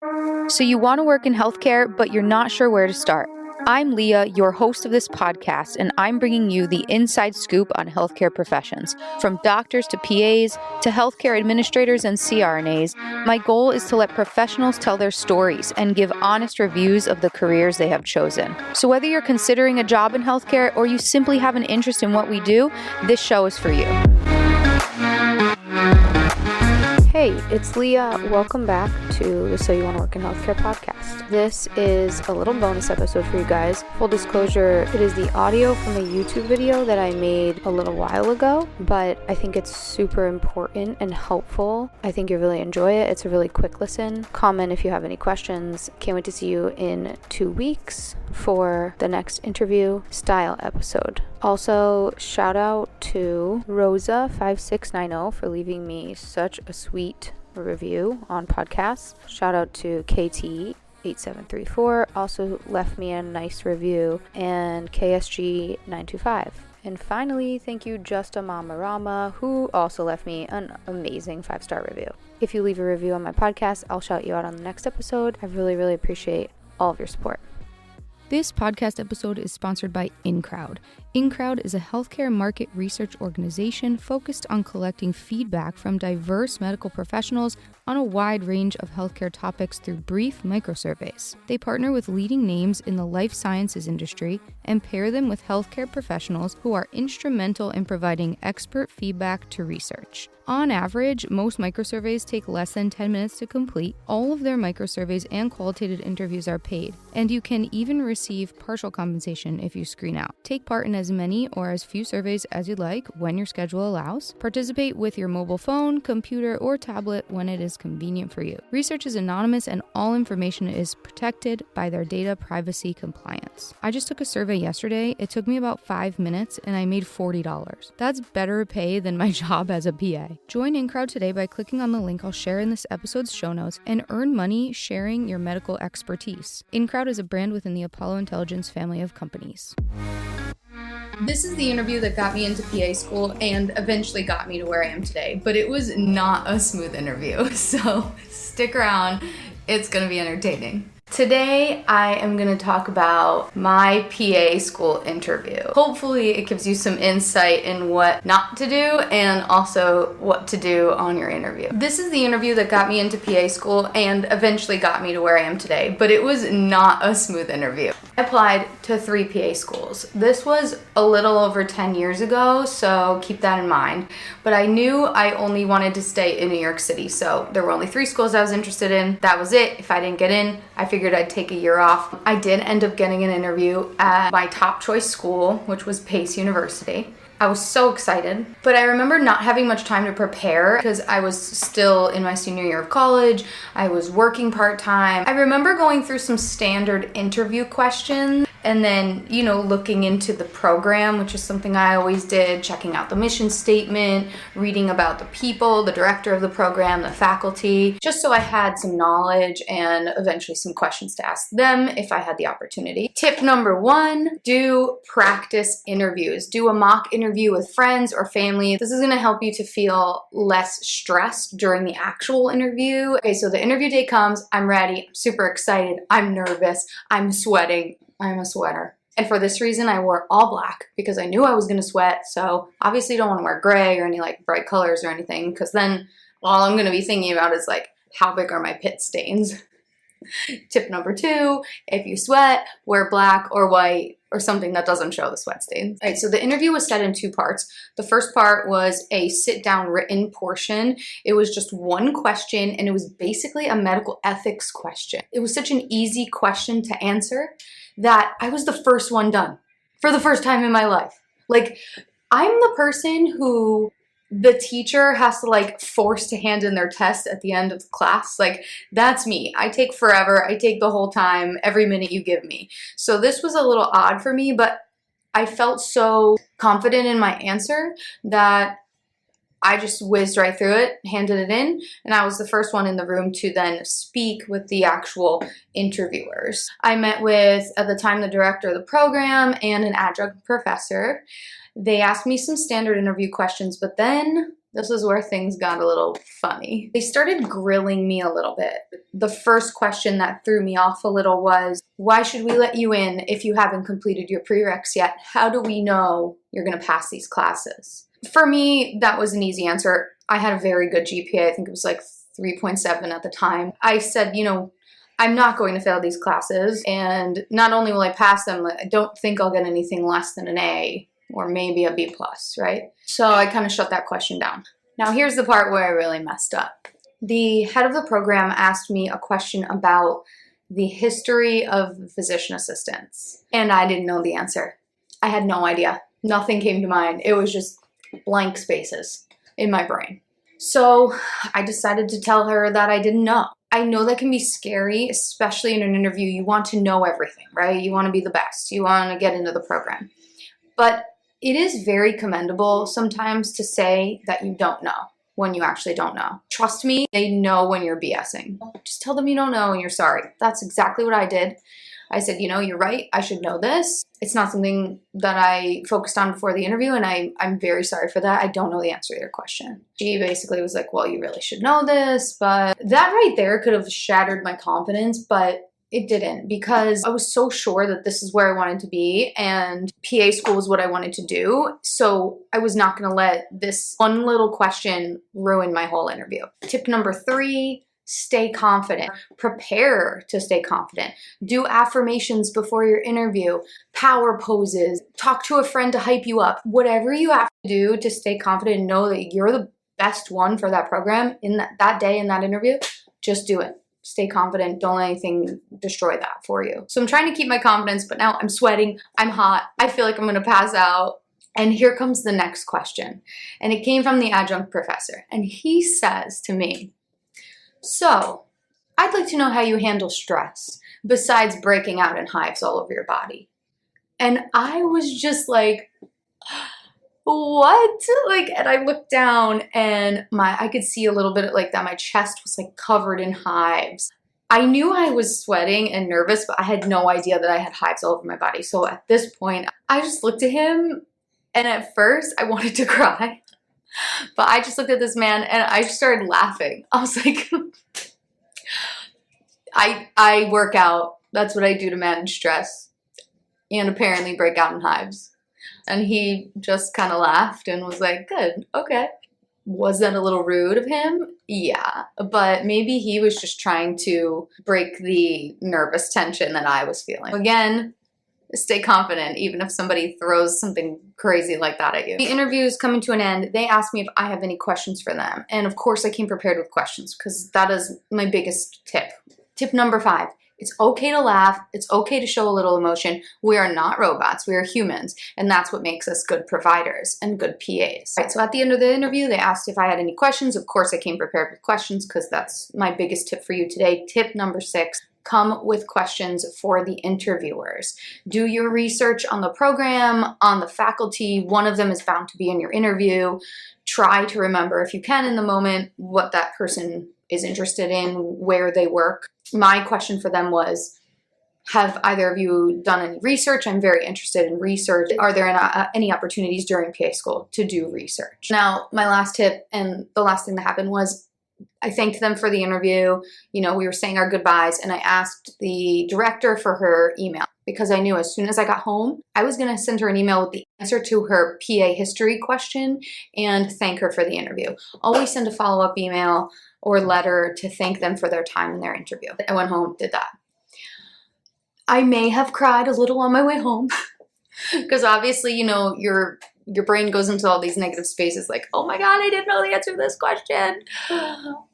So you want to work in healthcare, but you're not sure where to start. I'm Leigha, your host of this podcast, and I'm bringing you the inside scoop on healthcare professions. From doctors to PAs to healthcare administrators and CRNAs, my goal is to let professionals tell their stories and give honest reviews of the careers they have chosen. So whether you're considering a job in healthcare or you simply have an interest in what we do, this show is for you. Hey, it's Leigha. Welcome back to the So You Want to Work in Healthcare podcast. This is a little bonus episode for you guys. Full disclosure, it is the audio from a YouTube video that I made a little while ago, but I think it's super important and helpful. I think you'll really enjoy it. It's a really quick listen. Comment if you have any questions. Can't wait to see you in 2 weeks for the next interview style episode. Also, shout out to Rosa5690 for leaving me such a sweet review on podcasts. Shout out to KT8734, also left me a nice review, and KSG925. And finally, thank you Justa Mama Rama, who also left me an amazing 5-star review. If you leave a review on my podcast, I'll shout you out on the next episode. I really appreciate all of your support. This podcast episode is sponsored by InCrowd. InCrowd is a healthcare market research organization focused on collecting feedback from diverse medical professionals on a wide range of healthcare topics through brief microsurveys. They partner with leading names in the life sciences industry and pair them with healthcare professionals who are instrumental in providing expert feedback to research. On average, most microsurveys take less than 10 minutes to complete. All of their microsurveys and qualitative interviews are paid, and you can even receive partial compensation if you screen out. Take part in as many or as few surveys as you'd like when your schedule allows. Participate with your mobile phone, computer, or tablet when it is convenient for you. Research is anonymous and all information is protected by their data privacy compliance. I just took a survey yesterday. It took me about 5 minutes and I made $40. That's better pay than my job as a PA. Join InCrowd today by clicking on the link I'll share in this episode's show notes and earn money sharing your medical expertise. InCrowd is a brand within the Apollo Intelligence family of companies. This is the interview that got me into PA school and eventually got me to where I am today, but it was not a smooth interview, so stick around. It's going to be entertaining. Today, I am going to talk about my PA school interview. Hopefully, it gives you some insight in what not to do and also what to do on your interview. This is the interview that got me into PA school and eventually got me to where I am today, but it was not a smooth interview. I applied to 3 PA schools. This was a little over 10 years ago, so keep that in mind. But I knew I only wanted to stay in New York City, so there were only 3 schools I was interested in. That was it. If I didn't get in, I figured I'd take a year off. I did end up getting an interview at my top choice school, which was Pace University. I was so excited, but I remember not having much time to prepare because I was still in my senior year of college. I was working part-time. I remember going through some standard interview questions and then, looking into the program, which is something I always did, checking out the mission statement, reading about the people, the director of the program, the faculty, just so I had some knowledge and eventually some questions to ask them if I had the opportunity. Tip number 1, do practice interviews. Do a mock interview with friends or family. This is going to help you to feel less stressed during the actual interview. Okay, so the interview day comes, I'm ready, I'm super excited, I'm nervous, I'm sweating. I'm a sweater. And for this reason, I wore all black because I knew I was going to sweat. So obviously don't want to wear gray or any bright colors or anything because then all I'm going to be thinking about is how big are my pit stains? Tip number 2, if you sweat, wear black or white or something that doesn't show the sweat stains. All right, so the interview was set in 2 parts. The first part was a sit-down written portion. It was just 1 question and it was basically a medical ethics question. It was such an easy question to answer that I was the first one done for the first time in my life. I'm the person who the teacher has to force to hand in their test at the end of the class. That's me. I take forever. I take the whole time, every minute you give me. So this was a little odd for me, but I felt so confident in my answer that I just whizzed right through it, handed it in, and I was the first one in the room to then speak with the actual interviewers. I met with, at the time, the director of the program and an adjunct professor. They asked me some standard interview questions, but then This is where things got a little funny. They started grilling me a little bit. The first question that threw me off a little was, why should we let you in if you haven't completed your prereqs yet? How do we know you're gonna pass these classes? For me, that was an easy answer. I had a very good GPA. I think it was like 3.7 at the time. I said, you know, I'm not going to fail these classes, and not only will I pass them, I don't think I'll get anything less than an A or maybe a B+, right? So I kind of shut that question down. Now here's the part where I really messed up. The head of the program asked me a question about the history of physician assistants, and I didn't know the answer. I had no idea. Nothing came to mind. It was just blank spaces in my brain. So I decided to tell her that I didn't know. I know that can be scary, especially in an interview. You want to know everything, right? You want to be the best. You want to get into the program. But it is very commendable sometimes to say that you don't know when you actually don't know. Trust me, they know when you're BSing. Just tell them you don't know and you're sorry. That's exactly what I did. I said, you know, you're right. I should know this. It's not something that I focused on before the interview, and I'm very sorry for that. I don't know the answer to your question. She basically was like, well, you really should know this, but that right there could have shattered my confidence, but it didn't, because I was so sure that this is where I wanted to be and PA school was what I wanted to do. So I was not going to let this one little question ruin my whole interview. Tip number 3, stay confident. Prepare to stay confident. Do affirmations before your interview, power poses, talk to a friend to hype you up. Whatever you have to do to stay confident and know that you're the best one for that program in that day in that interview, just do it. Stay confident. Don't let anything destroy that for you. So I'm trying to keep my confidence, but now I'm sweating. I'm hot. I feel like I'm going to pass out. And here comes the next question. And it came from the adjunct professor. And he says to me, so I'd like to know how you handle stress besides breaking out in hives all over your body. And I was just like, what? Like, and I looked down and I could see a little bit like that. My chest was like covered in hives. I knew I was sweating and nervous, but I had no idea that I had hives all over my body. So at this point, I just looked at him, and at first I wanted to cry, but I just looked at this man and I just started laughing. I was like, I work out. That's what I do to manage stress and apparently break out in hives. And he just kind of laughed and was like, good, okay. Was that a little rude of him? Yeah, but maybe he was just trying to break the nervous tension that I was feeling. Again, stay confident even if somebody throws something crazy like that at you. The interview is coming to an end. They asked me if I have any questions for them. And of course I came prepared with questions because that is my biggest tip. Tip number 5. It's okay to laugh. It's okay to show a little emotion. We are not robots. We are humans. And that's what makes us good providers and good PAs. Right, so at the end of the interview, they asked if I had any questions. Of course, I came prepared with questions because that's my biggest tip for you today. Tip number 6, come with questions for the interviewers. Do your research on the program, on the faculty. One of them is bound to be in your interview. Try to remember, if you can in the moment, what that person is interested in, where they work. My question for them was, have either of you done any research? I'm very interested in research. Are there any opportunities during PA school to do research? Now, my last tip and the last thing that happened was I thanked them for the interview. You know, we were saying our goodbyes, and I asked the director for her email because I knew as soon as I got home, I was going to send her an email with the answer to her PA history question and thank her for the interview. Always send a follow-up email or letter to thank them for their time in their interview. I went home, did that. I may have cried a little on my way home because obviously, you know, your brain goes into all these negative spaces like, oh my God, I didn't know the answer to this question.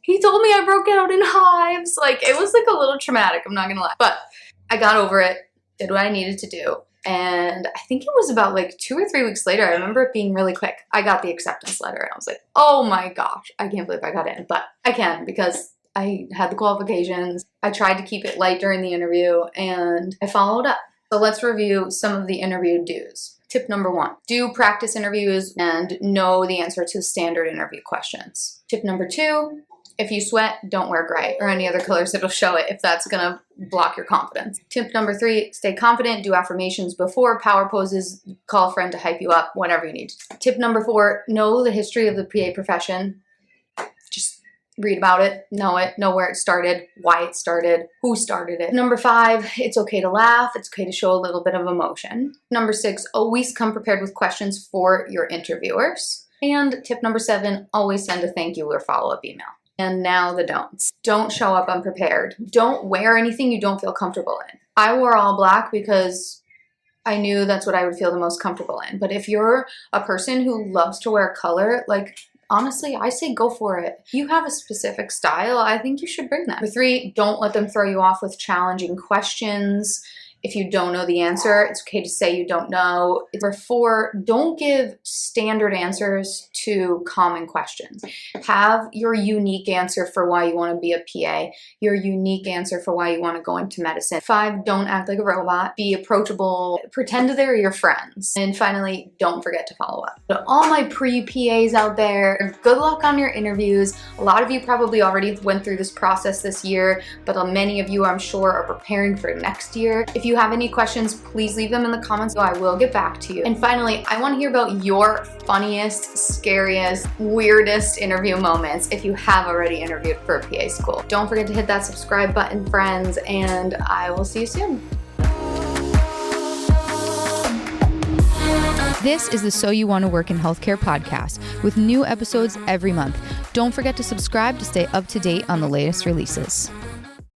He told me I broke out in hives. Like, it was like a little traumatic, I'm not gonna lie. But I got over it, did what I needed to do. And I think it was about like 2 or 3 weeks later, I remember it being really quick. I got the acceptance letter and I was like, oh my gosh, I can't believe I got in. But I can because I had the qualifications. I tried to keep it light during the interview and I followed up. So let's review some of the interview do's. Tip number 1, do practice interviews and know the answer to standard interview questions. Tip number 2, If you sweat, don't wear gray or any other colors that'll show it if that's gonna block your confidence. Tip number 3, stay confident, do affirmations before, power poses, call a friend to hype you up, whatever you need. Tip number 4, know the history of the PA profession. Just read about it, know where it started, why it started, who started it. Number 5, it's okay to laugh, it's okay to show a little bit of emotion. Number 6, always come prepared with questions for your interviewers. And tip number 7, always send a thank you or follow-up email. And now the don'ts. Don't show up unprepared. Don't wear anything you don't feel comfortable in. I wore all black because I knew that's what I would feel the most comfortable in. But if you're a person who loves to wear color, like, honestly, I say go for it. If you have a specific style, I think you should bring that. Number 3, don't let them throw you off with challenging questions. If you don't know the answer, it's okay to say you don't know. Number 4, don't give standard answers to common questions. Have your unique answer for why you want to be a PA, your unique answer for why you want to go into medicine. 5, don't act like a robot. Be approachable. Pretend they're your friends. And finally, don't forget to follow up. To all my pre-PAs out there, good luck on your interviews. A lot of you probably already went through this process this year, but many of you, I'm sure, are preparing for next year. If you have any questions, please leave them in the comments so I will get back to you. And finally, I want to hear about your funniest, scariest, weirdest interview moments if you have already interviewed for a PA school. Don't forget to hit that subscribe button, friends, and I will see you soon. This is the So You Want to Work in Healthcare podcast with new episodes every month. Don't forget to subscribe to stay up to date on the latest releases.